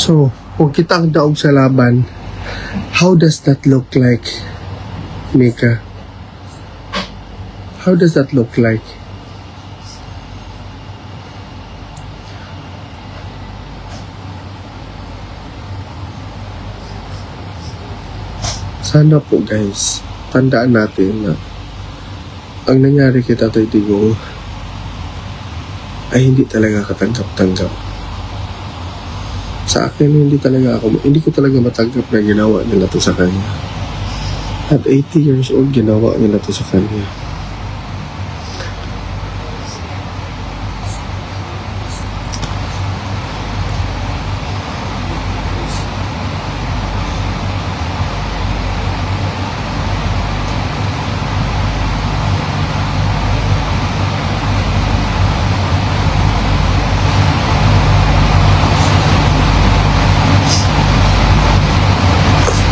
So, kung kita ang daog sa laban, how does that look like, Mika? How does that look like? Sana po guys, tandaan natin na ang nangyari kay Tatay Digong ay hindi talaga katanggap-tanggap. Sa akin, hindi ko talaga matanggap na ginawa nila to sa kanya. At 80 years old, ginawa nila to sa kanya.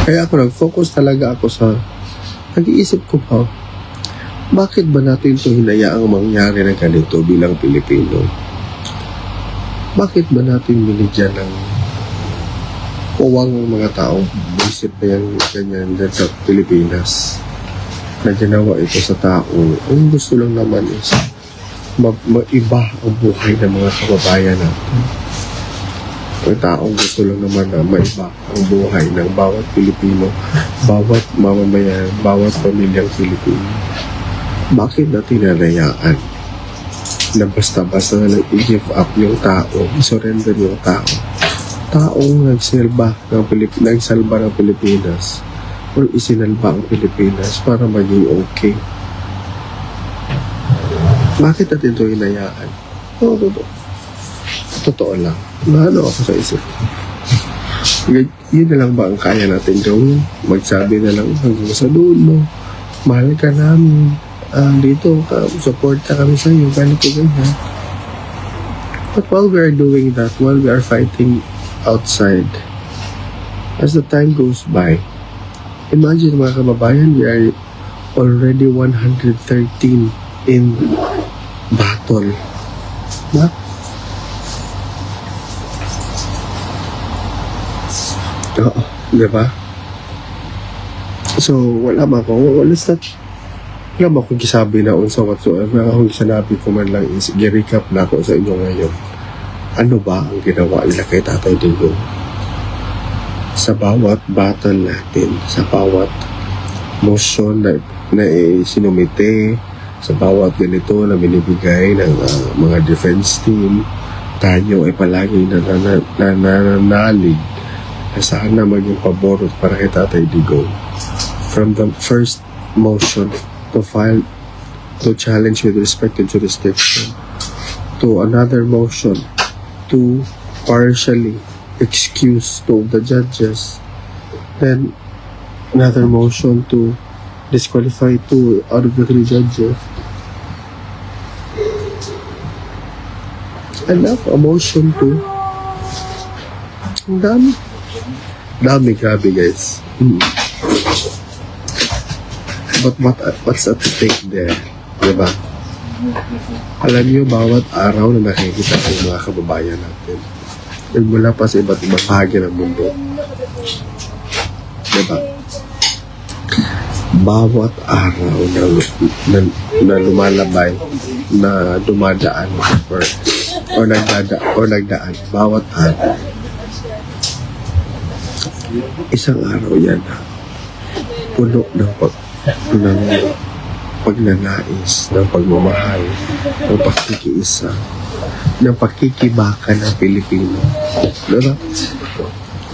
Kaya ako nag-focus talaga ako sa nag-iisip ko pa, bakit ba natin ito hinayaang mangyari na ganito bilang Pilipino? Bakit ba natin binigyan ng uwang mga taong isip na yung ganyan dyan sa Pilipinas na ginawa ito sa tao? Ang gusto lang naman is maiba ang buhay ng mga kababayan natin. Ang taong gusto lang naman na maiba ang buhay ng bawat Pilipino, bawat mamamayan, bawat pamilyang Pilipino. Bakit natin nanayaan na basta-basta na lang i-give up yung tao, i-surrender yung tao? Taong nagsalba ng Pilipinas o isinalba ang Pilipinas para maging okay. Bakit natin ito hinayaan? Totoo lang. Ano ako sa isip? Yun na lang ba ang kaya natin gawin? Magsabi na lang hanggang sa dulo, mahal ka namin, dito ka, support ka kami sa iyo, ganito ganyan. But while we are doing that, while we are fighting outside, as the time goes by, imagine mga kababayan, we are already 113 in battle. Oo, diba? So, wala ba akong gisabi na unsa whatsoever. Akong sinabi ko man lang is, i-recap na ako sa inyo ngayon. Ano ba ang ginawa nila kay Tatay Digong? Sa bawat battle natin, sa bawat motion na sinumite, sa bawat ganito na binibigay ng mga defense team, tayo ay palagi nananalig na sana maging paborot para kay Tatay Digong. From the first motion to file to challenge with respect to jurisdiction, to another motion to partially excuse two of the judges, then another motion to disqualify 2 out of the 3 judges, and now a motion to ang dami, grabe guys. But what's at stake there? Diba? Alam niyo, bawat araw na nakikita ng mga kababayan natin, mula pa sa iba't ibang bahagi ng mundo. Diba? Bawat araw na lumalabay, na dumadaan or nagdaan, bawat araw, isang araw yan puno ng pagnanais, ng pagmamahal, ng pagkikiisa, ng pagkikibaka ng Pilipino. Diba?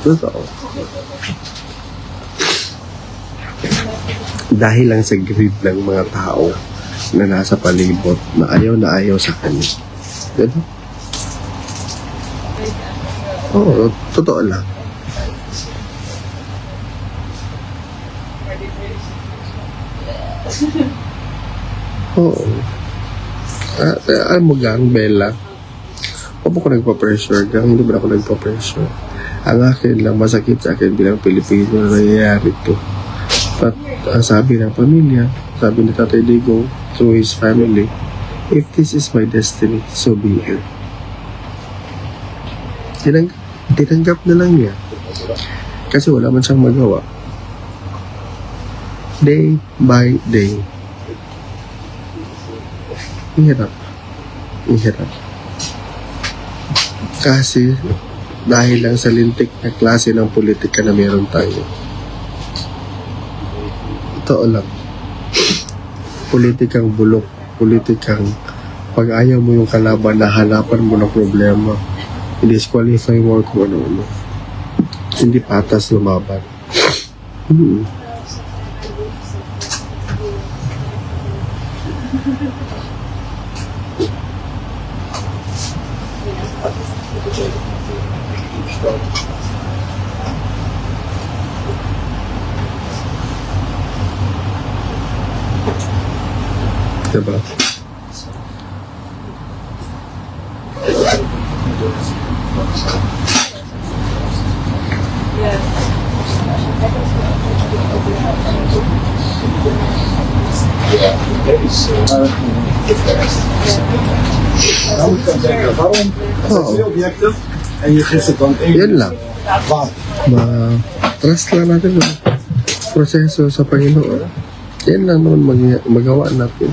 Totoo. Dahil lang sa greed ng mga tao na nasa palibot na ayaw sa kanya. Diba? Oo, totoo lang. Oo. Alam mo gang, Bella, o ba ko nagpa-pressure gang? Hindi ba ako nagpa-pressure? Ang akin lang, masakit sa akin bilang Pilipino na nangyayari ito. But sabi ng pamilya, sabi ni Tatay Digong through his family, if this is my destiny, so be it. Tinanggap na lang niya. Kasi wala man siyang magawa. Day by day. Hirap. Hirap. Kasi dahil lang sa lintik na klase ng politika na meron tayo. Totoo lang. Politikang bulok. Politikang pag ayaw mo yung kalaban, nahanapan mo ng problema. I-disqualify mo kung ano-ano. Hindi patas lumaban. Diba? Yan lang. Trust lang natin yung proseso sa Panginoon. Yan lang naman magawa natin.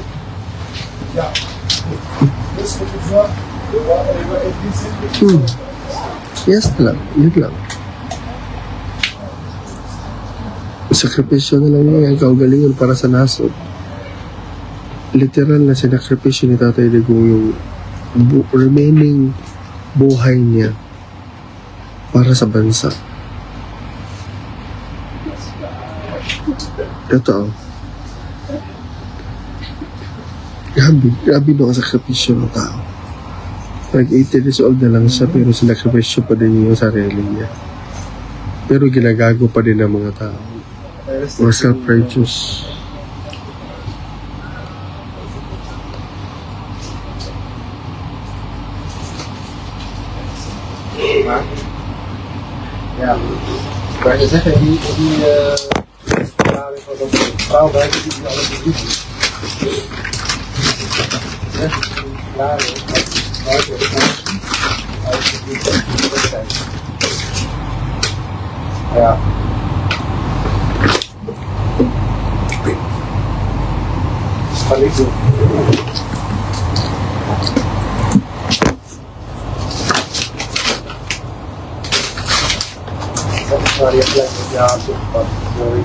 Yes lang. Yun lang. Sakripisyo na lang yung kaugalingon para sa nasod. Literal na sinakripisyo ni Tatay Digong yung remaining buhay niya para sa bansa. Totoo. Grabe no ang sakripisyo ng tao. Like 80 years old na lang siya pero sinakripisyo pa din yung sarili niya. Pero ginagago pa din ng mga tao. Or self-righteous. Ja, maar je zegt die van de vrouw bij die alle bezoeken. Zegt die klare buiten uit de wedstrijd. Ja. Ga ik doen. Waar je plek met je aan zit, wat wil je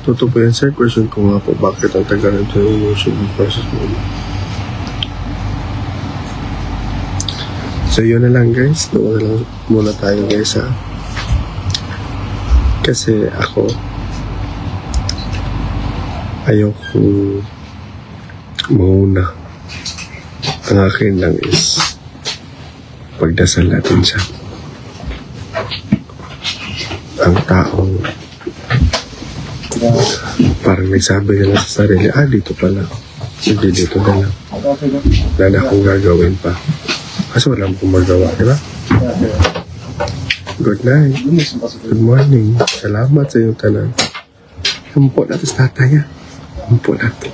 Totoo po yan, sir. Question ko nga po, bakit ang tagal ito yung motion process mo? So, yun na lang guys. Doon na lang muna tayo guys ha. Kasi ako ayokong mauna. Ang akin lang is pagdasal natin siya. Ang taong parang nagsabi nila sa sarili, dito pala. Hindi, dito na lang. Wala na akong gagawin pa. Kasi wala akong magawa, di ba? Good night. Good morning. Salamat sa iyong tanan. Hampo natin sa tataya. Hampo natin.